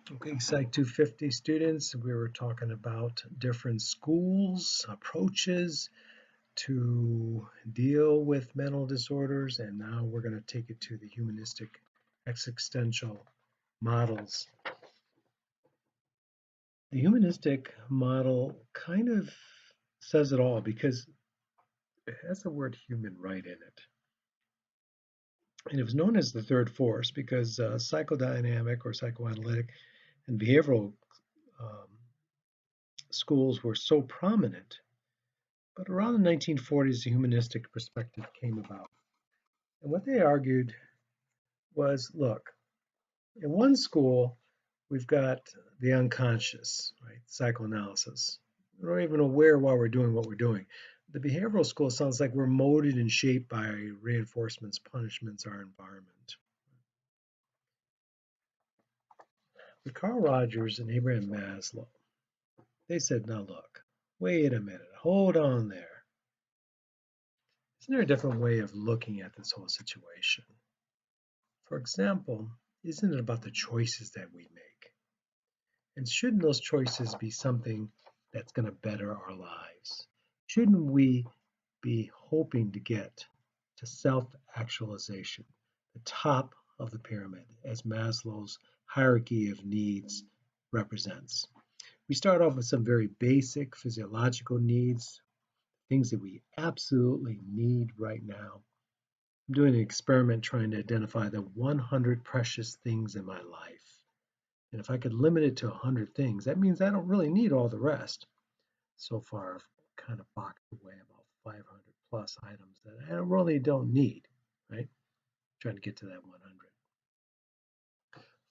Okay, Psych 250 students, we were talking about different schools, approaches to deal with mental disorders, and now we're going to take it to the humanistic existential models. The humanistic model kind of says it all because it has the word human right in it. And it was known as the third force because psychodynamic or psychoanalytic and behavioral um, schools were so prominent. But around the 1940s, the humanistic perspective came about. And what they argued was, look, in one school, we've got the unconscious, right? Psychoanalysis. We're not even aware why we're doing what we're doing. The behavioral school sounds like we're molded and shaped by reinforcements, punishments, our environment. With Carl Rogers and Abraham Maslow, they said, now look, wait a minute, hold on there. Isn't there a different way of looking at this whole situation? For example, isn't it about the choices that we make? And shouldn't those choices be something that's going to better our lives? Shouldn't we be hoping to get to self actualization, the top of the pyramid, as Maslow's hierarchy of needs represents? We start off with some very basic physiological needs, things that we absolutely need right now. I'm doing an experiment trying to identify the 100 precious things in my life. And if I could limit it to 100 things, that means I don't really need all the rest. So far, I've kind of boxed away about 500 plus items that I really don't need, right? Trying to get to that 100.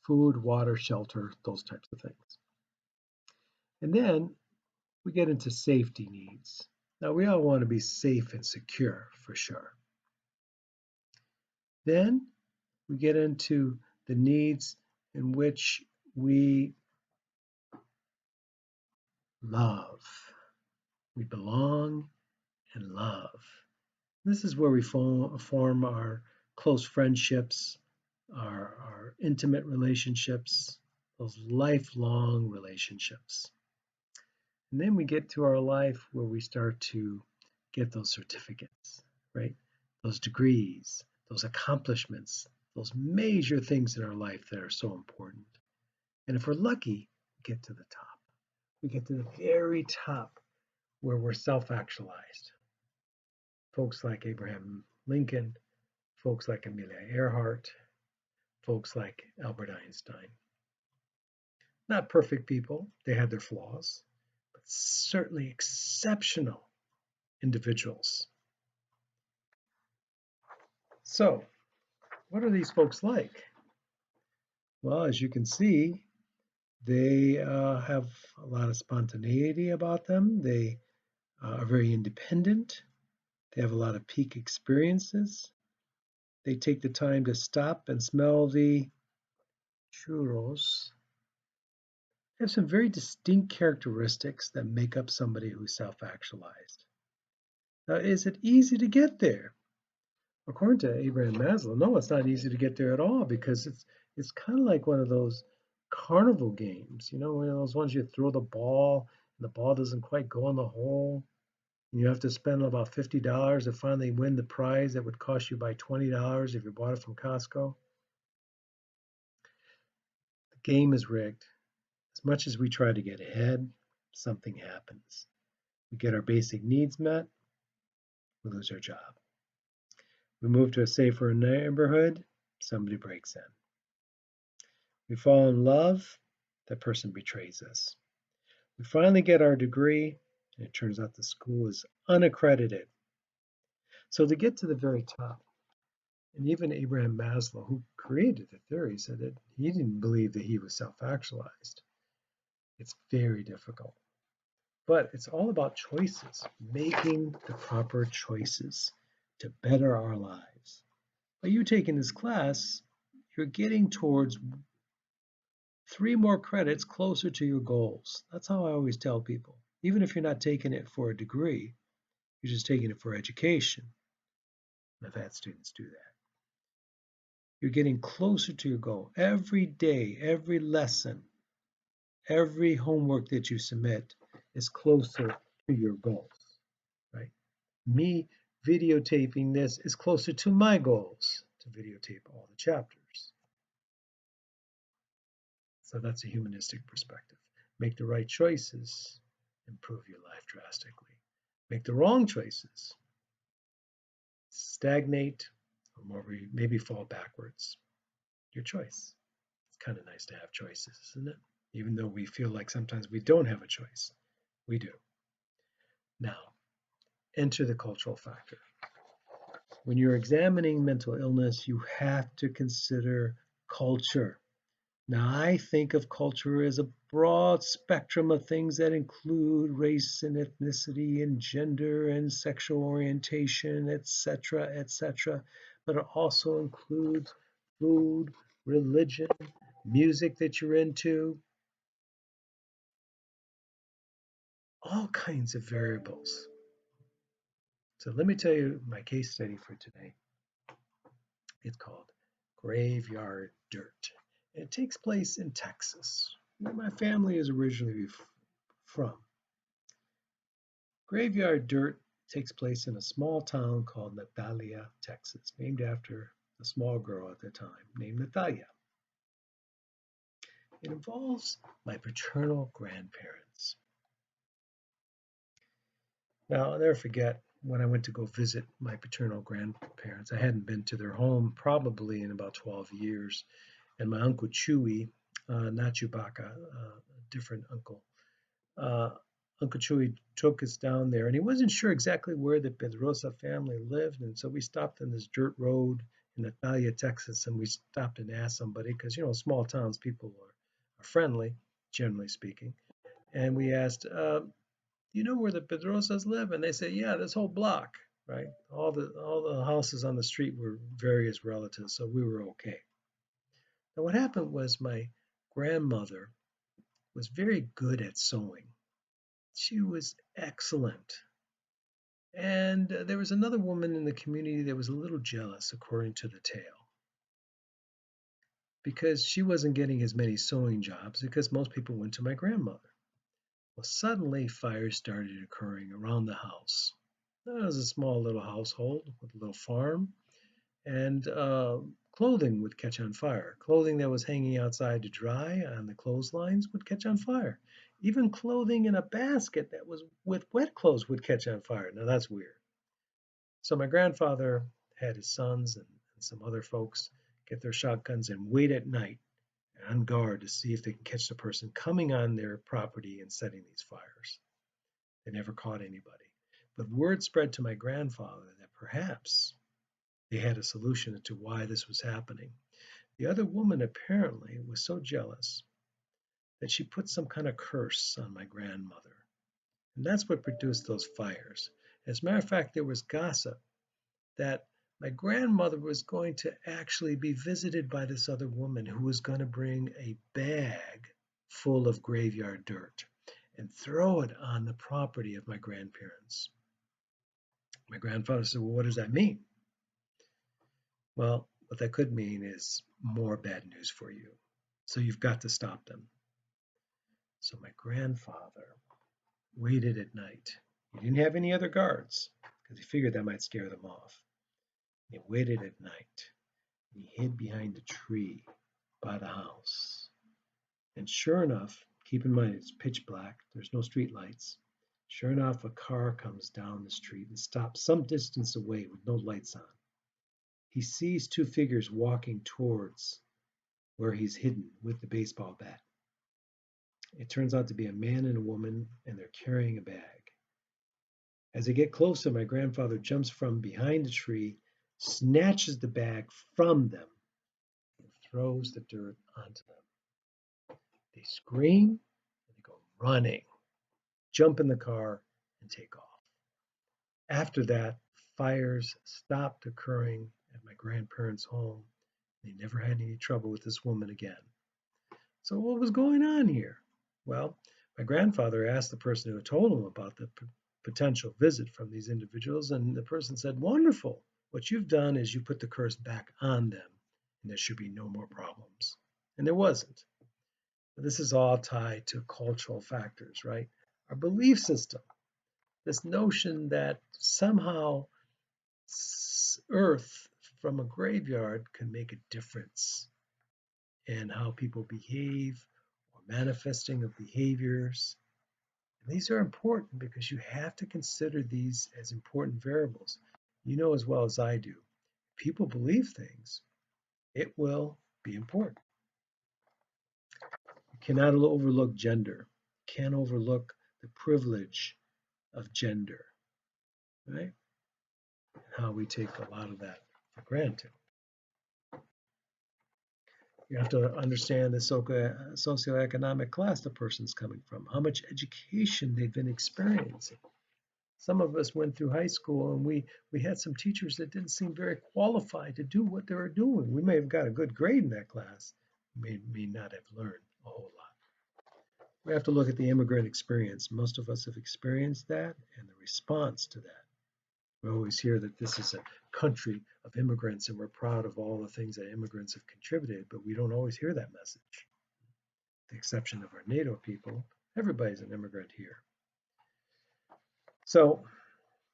Food, water, shelter, those types of things. And then we get into safety needs. Now, we all want to be safe and secure for sure. Then we get into the needs in which we love. We belong and love. This is where we form our close friendships, our intimate relationships, those lifelong relationships. And then we get to our life where we start to get those certificates, right? Those degrees, those accomplishments, those major things in our life that are so important. And if we're lucky, we get to the top. We get to the very top where we're self actualized. Folks like Abraham Lincoln, folks like Amelia Earhart, folks like Albert Einstein. Not perfect people, they had their flaws, but certainly exceptional individuals. So, what are these folks like? Well, as you can see, they have a lot of spontaneity about them. They are very independent. They have a lot of peak experiences. They take the time to stop and smell the churros. They have some very distinct characteristics that make up somebody who's self-actualized. Now, is it easy to get there? According to Abraham Maslow, no, it's not easy to get there at all because it's kind of like one of those carnival games, one of those ones you throw the ball and the ball doesn't quite go in the hole. And you have to spend about $50 to finally win the prize that would cost you by $20 if you bought it from Costco. The game is rigged. As much as we try to get ahead, something happens. We get our basic needs met, we lose our job. We move to a safer neighborhood, somebody breaks in. We fall in love, that person betrays us. We finally get our degree, and it turns out the school is unaccredited. So to get to the very top, and even Abraham Maslow, who created the theory, said that he didn't believe that he was self-actualized. It's very difficult. But it's all about choices, making the proper choices to better our lives. By you taking this class, you're getting towards 3 more credits closer to your goals. That's how I always tell people. Even if you're not taking it for a degree, you're just taking it for education. I've had students do that. You're getting closer to your goal. Every day, every lesson every homework that you submit is closer to your goals, right? Me videotaping this is closer to my goals to videotape all the chapters. So that's a humanistic perspective. Make the right choices, improve your life drastically. Make the wrong choices, stagnate, or maybe fall backwards. Your choice. It's kind of nice to have choices, isn't it? Even though we feel like sometimes we don't have a choice, we do. Now, enter the cultural factor. When you're examining mental illness, you have to consider culture. Now, I think of culture as a broad spectrum of things that include race and ethnicity and gender and sexual orientation, etc., etc. But it also includes food, religion, music that you're into, all kinds of variables. So let me tell you my case study for today. It's called Graveyard Dirt. It takes place in Texas, where my family is originally from. Graveyard Dirt takes place in a small town called Natalia, Texas, named after a small girl at the time named Natalia. It involves my paternal grandparents. Now, I'll never forget when I went to go visit my paternal grandparents. I hadn't been to their home probably in about 12 years. And my Uncle Chewy, not Chewbacca, a different uncle, uh, Uncle Chewy took us down there, and he wasn't sure exactly where the Pedrosa family lived. And so we stopped on this dirt road in Natalia, Texas, and we stopped and asked somebody, because, small towns, people are friendly, generally speaking. And we asked, do you know where the Pedrosas live? And they said, yeah, this whole block, right? All the houses on the street were various relatives, so we were okay. Now, what happened was my grandmother was very good at sewing. She was excellent. And there was another woman in the community that was a little jealous, according to the tale, because she wasn't getting as many sewing jobs because most people went to my grandmother. Well, suddenly fires started occurring around the house. It was a small little household with a little farm, and clothing would catch on fire. Clothing that was hanging outside to dry on the clotheslines would catch on fire. Even clothing in a basket that was with wet clothes would catch on fire. Now that's weird. So my grandfather had his sons and some other folks get their shotguns and wait at night on guard to see if they can catch the person coming on their property and setting these fires. They never caught anybody. But word spread to my grandfather that perhaps they had a solution to why this was happening. The other woman apparently was so jealous that she put some kind of curse on my grandmother. And that's what produced those fires. As a matter of fact, there was gossip that my grandmother was going to actually be visited by this other woman who was going to bring a bag full of graveyard dirt and throw it on the property of my grandparents. My grandfather said, well, what does that mean? Well, what that could mean is more bad news for you. So you've got to stop them. So my grandfather waited at night. He didn't have any other guards because he figured that might scare them off. He waited at night. He hid behind a tree by the house. And sure enough, keep in mind it's pitch black, there's no street lights. Sure enough, a car comes down the street and stops some distance away with no lights on. He sees two figures walking towards where he's hidden with the baseball bat. It turns out to be a man and a woman, and they're carrying a bag. As they get closer, my grandfather jumps from behind the tree, snatches the bag from them, and throws the dirt onto them. They scream, and they go running, jump in the car, and take off. After that, fires stopped occurring at my grandparents' home. They never had any trouble with this woman again. So what was going on here? Well, my grandfather asked the person who told him about the potential visit from these individuals, and the person said, wonderful. What you've done is you put the curse back on them, and there should be no more problems. And there wasn't. This is all tied to cultural factors, right? Our belief system, this notion that somehow Earth from a graveyard can make a difference in how people behave or manifesting of behaviors. And these are important because you have to consider these as important variables. You know as well as I do, people believe things, it will be important. You cannot overlook gender. You can't overlook the privilege of gender, right? And how we take a lot of that for granted. You have to understand the socioeconomic class the person's coming from, how much education they've been experiencing. Some of us went through high school and we had some teachers that didn't seem very qualified to do what they were doing. We may have got a good grade in that class, may not have learned a whole lot. We have to look at the immigrant experience. Most of us have experienced that and the response to that. We always hear that this is a country of immigrants and we're proud of all the things that immigrants have contributed, but we don't always hear that message. With the exception of our NATO people, everybody's an immigrant here. So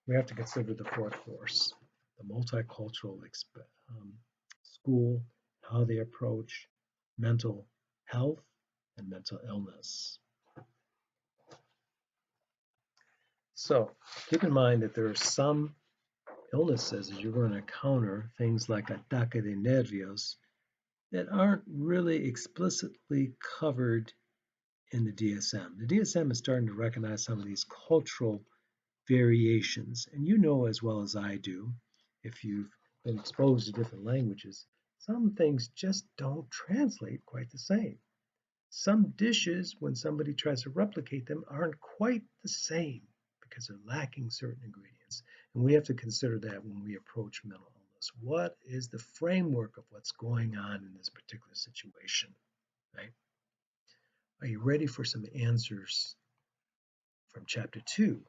we have to consider the fourth force, the multicultural school, how they approach mental health and mental illness. So keep in mind that there are some illnesses that you're going to encounter, things like ataque de nervios, that aren't really explicitly covered in the DSM. The DSM is starting to recognize some of these cultural variations. And you know as well as I do, if you've been exposed to different languages, some things just don't translate quite the same. Some dishes, when somebody tries to replicate them, aren't quite the same because they're lacking certain ingredients. And we have to consider that when we approach mental illness. What is the framework of what's going on in this particular situation? Right? Are you ready for some answers from chapter 2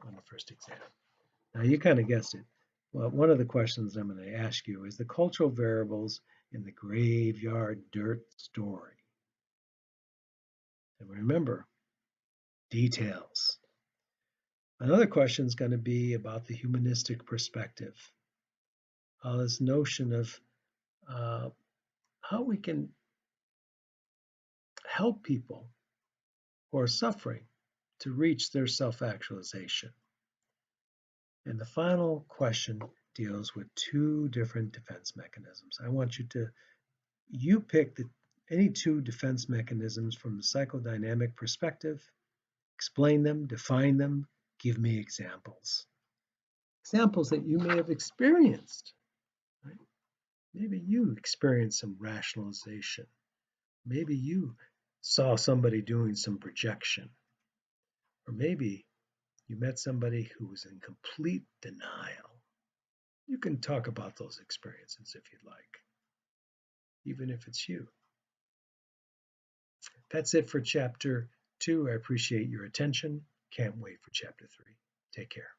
on the first exam? Now, you kind of guessed it. Well, one of the questions I'm going to ask you is the cultural variables in the graveyard dirt story. And remember, details. Another question is going to be about the humanistic perspective. This notion of how we can help people who are suffering to reach their self-actualization. And the final question deals with two different defense mechanisms. I want you pick any two defense mechanisms from the psychodynamic perspective, explain them, define them, give me examples. Examples that you may have experienced. Right? Maybe you experienced some rationalization. Maybe you saw somebody doing some projection. Or maybe you met somebody who was in complete denial. You can talk about those experiences if you'd like, even if it's you. That's it for chapter 2. I appreciate your attention. Can't wait for chapter 3. Take care.